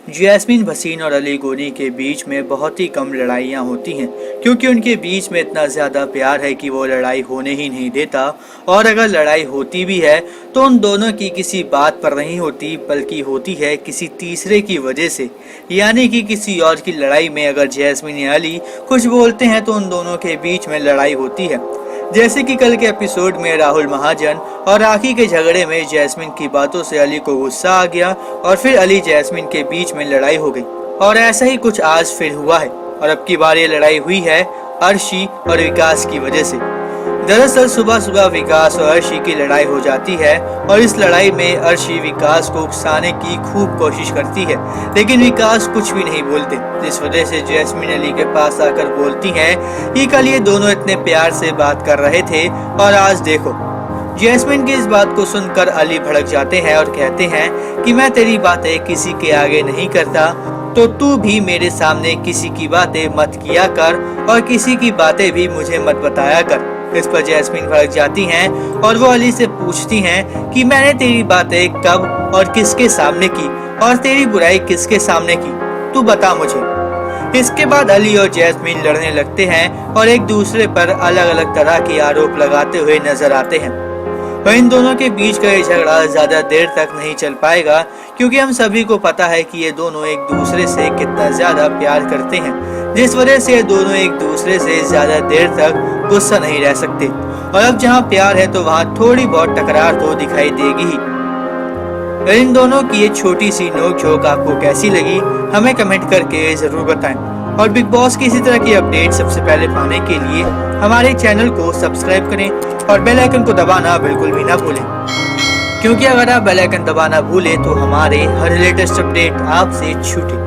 Jasmine Bhasin और अली गोनी के बीच में बहुत ही कम लड़ाइयाँ होती हैं, क्योंकि उनके बीच में इतना ज़्यादा प्यार है कि वो लड़ाई होने ही नहीं देता। और अगर लड़ाई होती भी है तो उन दोनों की किसी बात पर नहीं होती, बल्कि होती है किसी तीसरे की वजह से। यानी कि किसी और की लड़ाई में अगर जैस्मीन या अली कुछ बोलते हैं तो उन दोनों के बीच में लड़ाई होती है। जैसे कि कल के एपिसोड में राहुल महाजन और राखी के झगड़े में जैस्मीन की बातों से अली को गुस्सा आ गया और फिर अली जैस्मीन के बीच में लड़ाई हो गई। और ऐसा ही कुछ आज फिर हुआ है और अब की बार ये लड़ाई हुई है अर्शी और विकास की वजह से। दरअसल सुबह सुबह विकास और अर्शी की लड़ाई हो जाती है और इस लड़ाई में अर्शी विकास को उकसाने की खूब कोशिश करती है, लेकिन विकास कुछ भी नहीं बोलते, जिस वजह से जैस्मीन अली के पास आकर बोलती हैं कि कल ये दोनों इतने प्यार से बात कर रहे थे और आज देखो। जैस्मीन की इस बात को सुनकर अली भड़क जाते हैं और कहते हैं कि मैं तेरी बातें किसी के आगे नहीं करता, तो तू भी मेरे सामने किसी की बातें मत किया कर और किसी की बातें भी मुझे मत बताया कर। इस पर जैस्मीन भड़क जाती हैं और वो अली से पूछती हैं कि मैंने तेरी बातें कब और किसके सामने की और तेरी बुराई किसके सामने की, तू बता मुझे। इसके बाद अली और जैस्मीन लड़ने लगते हैं और एक दूसरे पर अलग अलग तरह के आरोप लगाते हुए नजर आते हैं। और इन दोनों के बीच का ये झगड़ा ज्यादा देर तक नहीं चल पाएगा, क्योंकि हम सभी को पता है कि ये दोनों एक दूसरे से कितना ज्यादा प्यार करते हैं, जिस वजह से ये दोनों एक दूसरे से ज्यादा देर तक गुस्सा नहीं रह सकते। और अब जहाँ प्यार है तो वहाँ थोड़ी बहुत टकरार तो दिखाई देगी ही। इन दोनों की ये छोटी सी नोक-झोंक आपको कैसी लगी, हमें कमेंट करके जरूर बताएं। और बिग बॉस की इसी तरह की अपडेट सबसे पहले पाने के लिए हमारे चैनल को सब्सक्राइब करें और बेल आइकन को दबाना बिल्कुल भी ना भूलें, क्योंकि अगर आप बेल आइकन दबाना भूलें तो हमारे हर लेटेस्ट अपडेट आपसे छूटे।